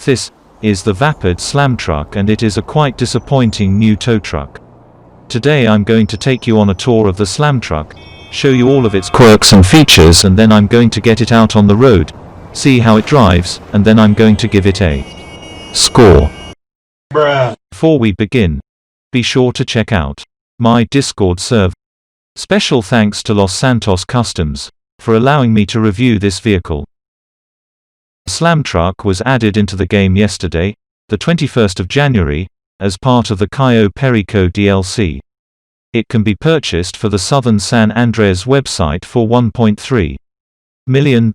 This is the vapid Slamtruck, and it is a quite disappointing new tow truck. Today I'm going to take you on a tour of the Slamtruck, show you all of its quirks and features, and then I'm going to get it out on the road, see how it drives, and then I'm going to give it a score. Bruh. Before we begin, be sure to check out my Discord server. Special thanks to Los Santos Customs for allowing me to review this vehicle. The Slamtruck was added into the game yesterday, the 21st of January, as part of the Cayo Perico DLC. It can be purchased for the Southern San Andreas website for $1.3 million,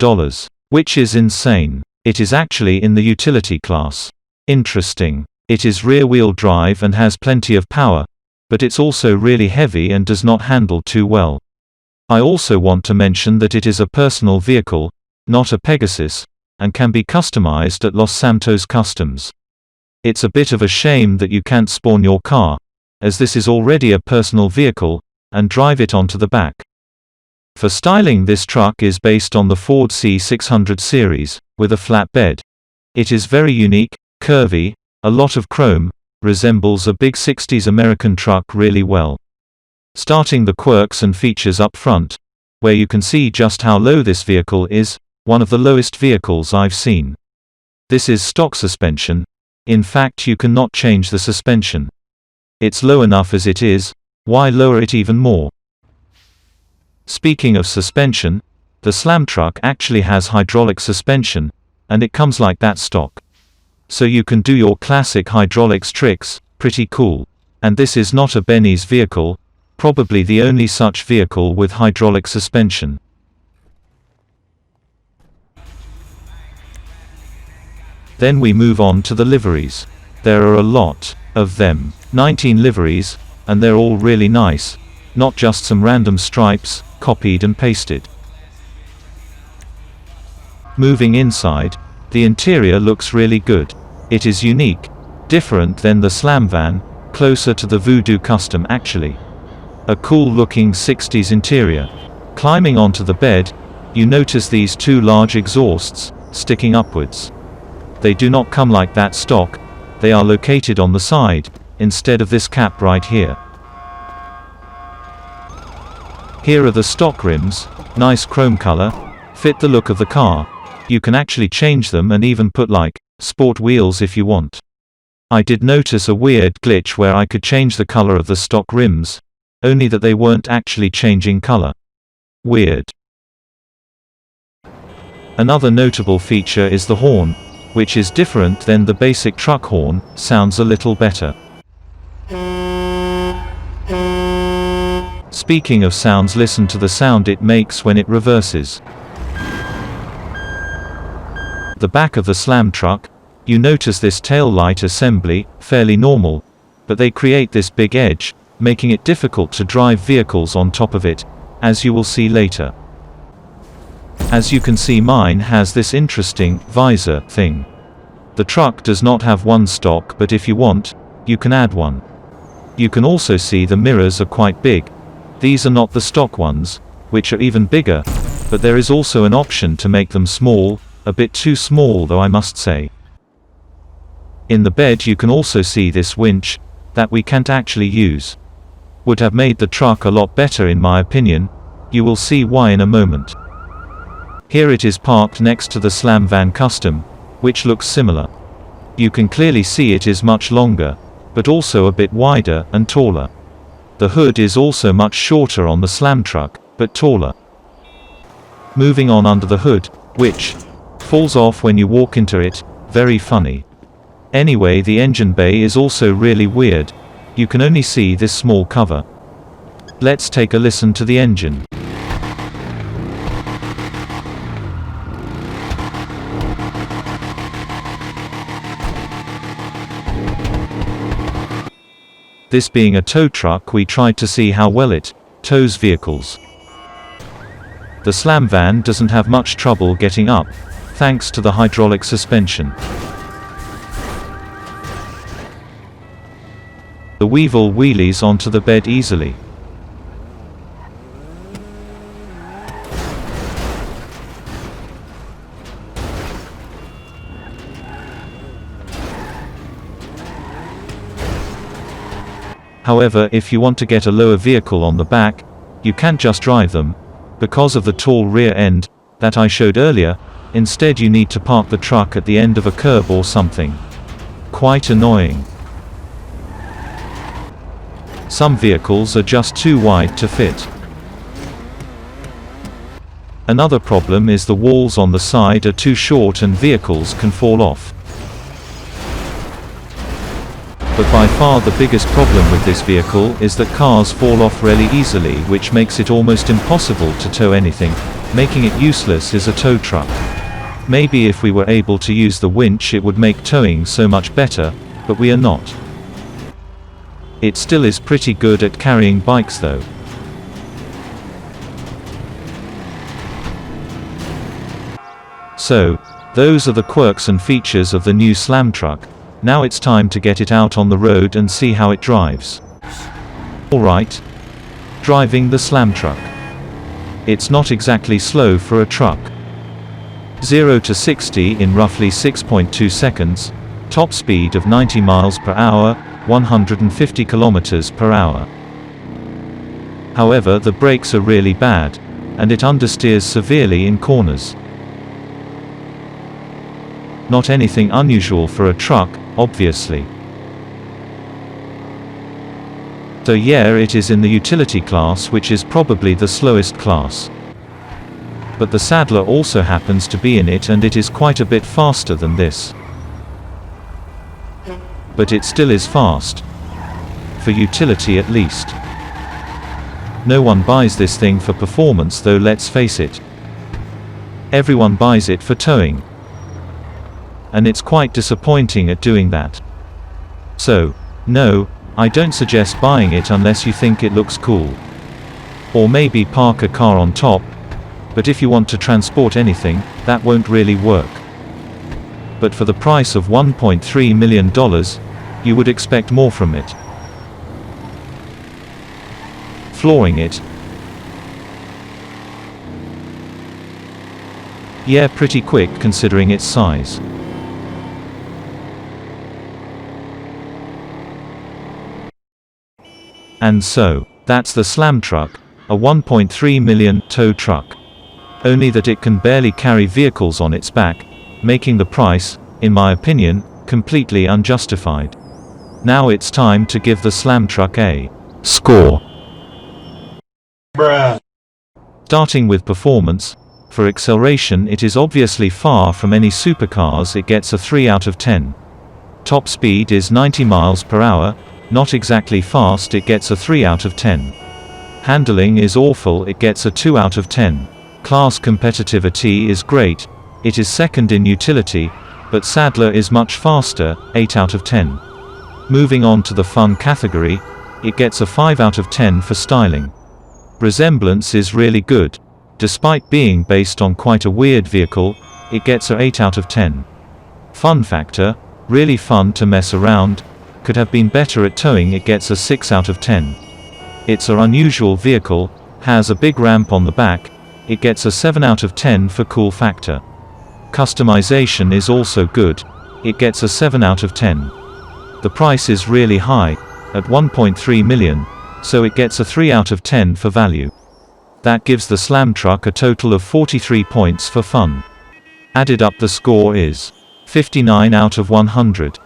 which is insane. It is actually in the utility class. Interesting. It is rear-wheel drive and has plenty of power, but it's also really heavy and does not handle too well. I also want to mention that it is a personal vehicle, not a Pegasus, and can be customized at Los Santos Customs. It's a bit of a shame that you can't spawn your car, as this is already a personal vehicle, and drive it onto the back. For styling, this truck is based on the Ford C600 series, with a flat bed. It is very unique, curvy, a lot of chrome, resembles a big 60s American truck really well. Starting the quirks and features up front, where you can see just how low this vehicle is, one of the lowest vehicles I've seen. This is stock suspension. In fact, you cannot change the suspension. It's low enough as it is, why lower it even more? Speaking of suspension, the Slamtruck actually has hydraulic suspension, and it comes like that stock. So you can do your classic hydraulics tricks, pretty cool. And this is not a Benny's vehicle, probably the only such vehicle with hydraulic suspension. Then we move on to the liveries. There are a lot of them, 19 liveries, and they're all really nice, not just some random stripes, copied and pasted. Moving inside, the interior looks really good. It is unique, different than the Slam van, closer to the Voodoo Custom actually. A cool looking 60s interior. Climbing onto the bed, you notice these two large exhausts, sticking upwards. They do not come like that stock, they are located on the side, instead of this cap right here. Here are the stock rims, nice chrome color, fit the look of the car. You can actually change them and even put like sport wheels if you want. I did notice a weird glitch where I could change the color of the stock rims, only that they weren't actually changing color. Weird. Another notable feature is the horn, which is different than the basic truck horn, sounds a little better. Speaking of sounds, listen to the sound it makes when it reverses. The back of the Slamtruck, you notice this tail light assembly, fairly normal, but they create this big edge, making it difficult to drive vehicles on top of it, as you will see later. As you can see, mine has this interesting visor thing. The truck does not have one stock, but if you want, you can add one. You can also see the mirrors are quite big. These are not the stock ones, which are even bigger, but there is also an option to make them small, a bit too small though I must say. In the bed you can also see this winch, that we can't actually use. Would have made the truck a lot better in my opinion, you will see why in a moment. Here it is parked next to the Slam Van Custom, which looks similar. You can clearly see it is much longer, but also a bit wider and taller. The hood is also much shorter on the Slamtruck, but taller. Moving on under the hood, which falls off when you walk into it, very funny. Anyway, the engine bay is also really weird, you can only see this small cover. Let's take a listen to the engine. This being a tow truck, we tried to see how well it tows vehicles. The Slam van doesn't have much trouble getting up, thanks to the hydraulic suspension. The Weevil wheelies onto the bed easily. However, if you want to get a lower vehicle on the back, you can't just drive them, because of the tall rear end that I showed earlier. Instead you need to park the truck at the end of a curb or something. Quite annoying. Some vehicles are just too wide to fit. Another problem is the walls on the side are too short and vehicles can fall off. But by far the biggest problem with this vehicle is that cars fall off really easily, which makes it almost impossible to tow anything, making it useless as a tow truck. Maybe if we were able to use the winch it would make towing so much better, but we are not. It still is pretty good at carrying bikes though. So, those are the quirks and features of the new Slamtruck. Now it's time to get it out on the road and see how it drives. Alright. Driving the Slamtruck. It's not exactly slow for a truck. 0 to 60 in roughly 6.2 seconds, top speed of 90 miles per hour, 150 kilometers per hour. However, the brakes are really bad, and it understeers severely in corners. Not anything unusual for a truck, obviously. So yeah, it is in the utility class, which is probably the slowest class. But the Saddler also happens to be in it, and it is quite a bit faster than this. But it still is fast. For utility at least. No one buys this thing for performance though, let's face it. Everyone buys it for towing. And it's quite disappointing at doing that. So, no, I don't suggest buying it unless you think it looks cool. Or maybe park a car on top, but if you want to transport anything, that won't really work. But for the price of $1.3 million, you would expect more from it. Flooring it. Yeah, pretty quick considering its size. And so, that's the Slamtruck, a $1.3 million tow truck. Only that it can barely carry vehicles on its back, making the price, in my opinion, completely unjustified. Now it's time to give the Slamtruck a score. Bruh. Starting with performance, for acceleration it is obviously far from any supercars. It gets a 3 out of 10. Top speed is 90 miles per hour, not exactly fast, it gets a 3 out of 10. Handling is awful, it gets a 2 out of 10. Class competitivity is great, it is second in utility, but Saddler is much faster, 8 out of 10. Moving on to the fun category, it gets a 5 out of 10 for styling. Resemblance is really good. Despite being based on quite a weird vehicle, it gets a 8 out of 10. Fun factor, really fun to mess around, could have been better at towing, it gets a 6 out of 10. It's an unusual vehicle, has a big ramp on the back, it gets a 7 out of 10 for cool factor. Customization is also good, it gets a 7 out of 10. The price is really high, at $1.3 million, so it gets a 3 out of 10 for value. That gives the Slamtruck a total of 43 points for fun. Added up the score is 59 out of 100.